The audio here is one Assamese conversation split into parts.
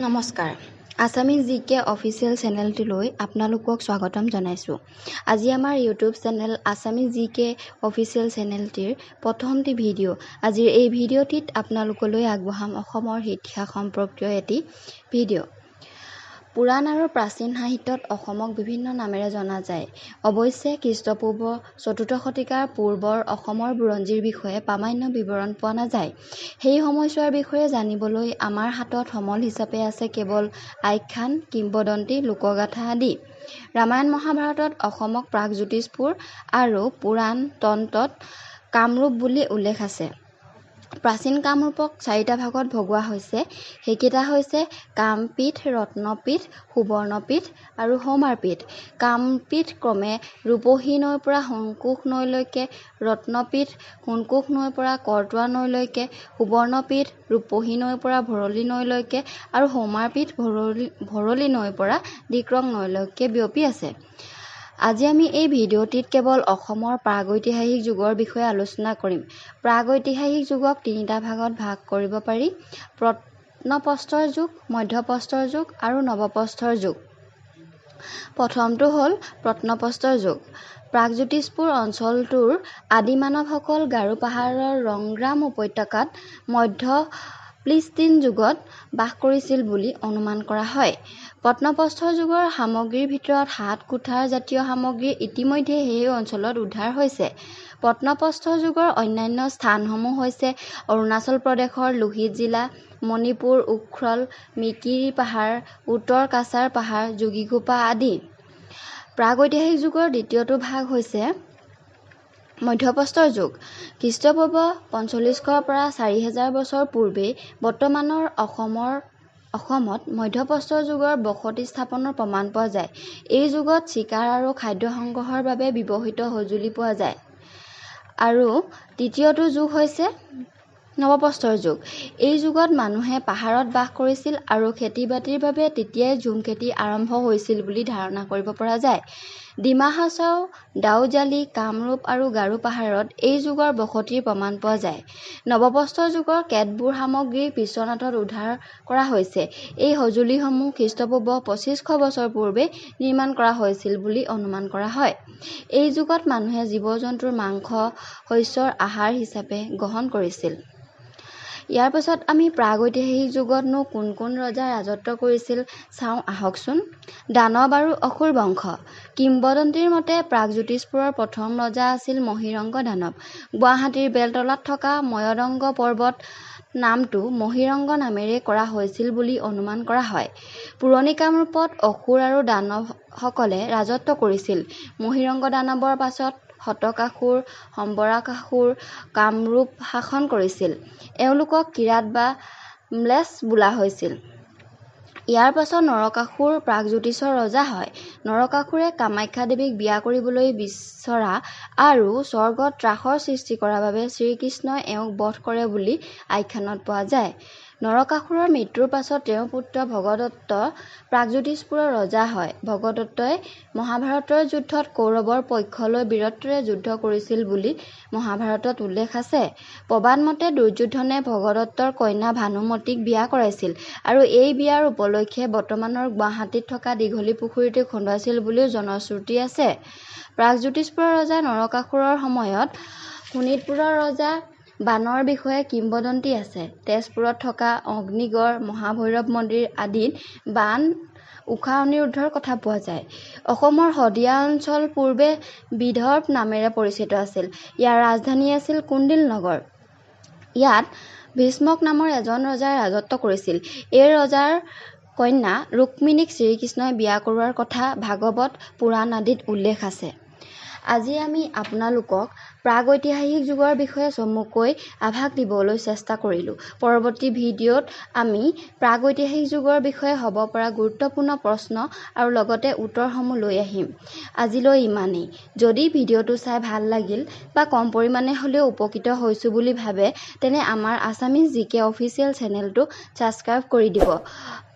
নমস্কাৰ Assamese GK Official চেনেলটোলৈ আপোনালোকক স্বাগতম জনাইছো আজি আমাৰ YouTube channel Assamese GK Official চেনেলটিৰ প্ৰথমটি ভিডিও আজিৰ এই ভিডিওটিত আপোনালোকলৈ আগবঢ়াম অসমৰ ইতিহাস সম্পৰ্কীয় এটি ভিডিও পুৰাণ আৰু প্ৰাচীন সাহিত্যত অসমক বিভিন্ন নামেৰে জনা যায় অৱশ্যে খ্ৰীষ্টপূৰ্ব ৪ৰ্থ শতিকাৰ পূৰ্বৰ অসমৰ বুৰঞ্জীৰ বিষয়ে প্ৰামাণ্য বিৱৰণ পোৱা নাযায় সেই সময়ছোৱাৰ বিষয়ে জানিবলৈ আমাৰ হাতত সমল হিচাপে আছে কেৱল আখ্যান কিংবদন্তি লোকগাথা আদি ৰামায়ণ মহাভাৰতত অসমক প্ৰাগজ্যোতিষপুৰ আৰু পুৰাণ তন্ত্ৰত কামৰূপ বুলি উল্লেখ আছে প্ৰাচীন কামৰূপক ৪টা ভাগত ভগোৱা হৈছে হেকিটা হৈছে কামপীঠ ৰত্নপীঠ সুবৰ্ণপীঠ আৰু সৌমাৰপীঠ কামপীঠ ক্ৰমে ৰূপহী নৈৰ পৰা শংকুশ নৈলৈকে ৰত্নপীঠ শংকুশ নৈৰ পৰা কৰতোৱা নৈলৈকে সুবৰ্ণপীঠ ৰূপহী নৈৰ পৰা ভৰলী নৈলৈকে আৰু সৌমাৰপীঠ ভৰলী নৈৰ পৰা ডিক্ৰং নৈলৈকে বিয়পি আছে আজি আমি এই ভিডিওটিত কেৱল অসমৰ প্ৰাগৈতিহাসিক যুগৰ বিষয়ে আলোচনা কৰিম প্ৰাগৈতিহাসিক যুগক ৩টা ভাগত ভাগ কৰিব পাৰি প্ৰত্নপ্ৰস্তৰ যুগ মধ্যপ্ৰস্তৰ যুগ আৰু নৱপ্ৰস্তৰ যুগ প্ৰথমটো হ'ল প্ৰত্নপ্ৰস্তৰ যুগ প্ৰাগজ্যোতিষপুৰ অঞ্চলটোৰ আদি মানৱসকল গাৰো পাহাৰৰ ৰংগ্ৰাম উপত্যকাত মধ্য প্লিষ্টিন যুগত বাস কৰিছিল বুলি অনুমান কৰা হয় প্ৰত্নপ্ৰস্তৰ যুগৰ সামগ্ৰীৰ ভিতৰত হাত কুঠাৰ জাতীয় সামগ্ৰী ইতিমধ্যে সেই অঞ্চলত উদ্ধাৰ হৈছে প্ৰত্নপ্ৰস্তৰ যুগৰ অন্যান্য স্থানসমূহ হৈছে অৰুণাচল প্ৰদেশৰ লোহিত জিলা মণিপুৰ উখ্ৰল মিকিৰি পাহাৰ উত্তৰ কাছাৰ পাহাৰ যোগীঘোপা আদি প্ৰাগৈতিহাসিক যুগৰ দ্বিতীয়টো ভাগ হৈছে মধ্যপ্ৰস্তৰ যুগ খ্ৰীষ্টপূৰ্ব ৪৫০০ পৰা ৪০০০ বছৰ পূৰ্বে বৰ্তমানৰ অসমত মধ্যপ্ৰস্তৰ যুগৰ বসতি স্থাপনৰ প্ৰমাণ পোৱা যায় এই যুগত চিকাৰ আৰু খাদ্য সংগ্ৰহৰ বাবে ব্যৱহৃত সঁজুলি পোৱা যায় আৰু তৃতীয়টো যুগ হৈছে নৱপ্ৰস্তৰ যুগ এই যুগত মানুহে পাহাৰত বাস কৰিছিল আৰু খেতি-বাতিৰ বাবে তেতিয়াই ঝুম খেতি আৰম্ভ হৈছিল বুলি ধাৰণা কৰিব পৰা যায় ডিমা হাছাও দাউজালি কামৰূপ আৰু গাৰো পাহাৰত এই যুগৰ বসতিৰ প্ৰমাণ পোৱা যায় নৱপ্ৰস্তৰ যুগৰ কেতবোৰ সামগ্ৰী বিশ্বনাথত উদ্ধাৰ কৰা হৈছে এই সঁজুলিসমূহ খ্ৰীষ্টপূৰ্ব ২৫০০ বছৰ পূৰ্বে নিৰ্মাণ কৰা হৈছিল বুলি অনুমান কৰা হয় এই যুগত মানুহে জীৱ-জন্তুৰ মাংস শস্যৰ আহাৰ হিচাপে গ্ৰহণ কৰিছিল ইয়াৰ পাছত আমি প্ৰাগৈতিহাসিক যুগতনো কোন কোন ৰজা ৰাজত্ব কৰিছিল চাওঁ আহকচোন দানৱ আৰু অসুৰ বংশ কিংবদন্তিৰ মতে প্ৰাগজ্যোতিষপুৰৰ প্ৰথম ৰজা আছিল মহিৰংগ দানৱ গুৱাহাটীৰ বেলতলাত থকা ময়দংগ পৰ্বত নামটো মহিৰংগ নামেৰে কৰা হৈছিল বুলি অনুমান কৰা হয় পুৰণি কামৰূপত অসুৰ আৰু দানৱসকলে ৰাজত্ব কৰিছিল মহিৰংগ দানৱৰ পাছত শতকাসুৰ সম্বৰাকাসুৰ কামৰূপ শাসন কৰিছিল এওঁলোকক কিৰাত বা ম্লেচ্ছ বোলা হৈছিল ইয়াৰ পাছত নৰকাসুৰ প্ৰাগজ্যোতিষৰ ৰজা হয় নৰকাসুৰে কামাখ্যা দেৱীক বিয়া কৰিবলৈ বিচৰা আৰু স্বৰ্গত ত্ৰাসৰ সৃষ্টি কৰাৰ বাবে শ্ৰীকৃষ্ণই এওঁক বধ কৰে বুলি আখ্যানত পোৱা যায় নৰকাসুৰৰ মৃত্যুৰ পাছত তেওঁৰ পুত্ৰ ভগদত্ত প্ৰাগজ্যোতিষপুৰৰ ৰজা হয় ভগদত্তই মহাভাৰতৰ যুদ্ধত কৌৰৱৰ পক্ষলৈ বীৰত্বৰে যুদ্ধ কৰিছিল বুলি মহাভাৰতত উল্লেখ আছে প্ৰবাদ মতে দুৰ্যোধনে ভগদত্তৰ কন্যা ভানুমতীক বিয়া কৰাইছিল আৰু এই বিয়াৰ উপলক্ষে বৰ্তমানৰ গুৱাহাটীত থকা দীঘলী পুখুৰীটো খন্দুৱাইছিল বুলিও জনশ্ৰুতি আছে প্ৰাগজ্যোতিষপুৰৰ ৰজা নৰকাসুৰৰ সময়ত শোণিতপুৰৰ ৰজা বানৰ বিষয়ে কিংবদন্তি আছে তেজপুৰত থকা অগ্নিগড় মহাভৈৰৱ মন্দিৰ আদিত বান উষা অনিৰুদ্ধৰ কথা পোৱা যায় অসমৰ শদিয়া অঞ্চল পূৰ্বে বিদৰ্ভ নামেৰে পৰিচিত আছিল ইয়াৰ ৰাজধানী আছিল কুণ্ডিল নগৰ ইয়াত ভীষ্মক নামৰ এজন ৰজাই ৰাজত্ব কৰিছিল এই ৰজাৰ কন্যা ৰুক্মিণীক শ্ৰীকৃষ্ণই বিয়া কৰোৱাৰ কথা ভাগৱত পুৰাণ আদিত উল্লেখ আছে আজি আমি আপোনালোকক প্ৰাগৈতিহাসিক যুগৰ বিষয়ে চমুকৈ আভাস দিবলৈ চেষ্টা কৰিলোঁ পৰৱৰ্তী ভিডিঅ'ত আমি প্ৰাগৈতিহাসিক যুগৰ বিষয়ে হ'ব পৰা গুৰুত্বপূৰ্ণ প্ৰশ্ন আৰু লগতে উত্তৰসমূহ লৈ আহিম আজিলৈ ইমানেই যদি ভিডিঅ'টো চাই ভাল লাগিল বা কম পৰিমাণে হ'লেও উপকৃত হৈছোঁ বুলি ভাবে তেনে আমাৰ Assamese GK Official চেনেলটো ছাবস্ক্ৰাইব কৰি দিব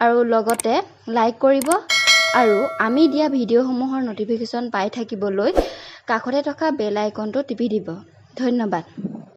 আৰু লগতে লাইক কৰিব আৰু আমি দিয়া ভিডিঅ'সমূহৰ নটিফিকেশ্যন পাই থাকিবলৈ কাষতে থকা বেল আইকনটো টিপি দিব ধন্যবাদ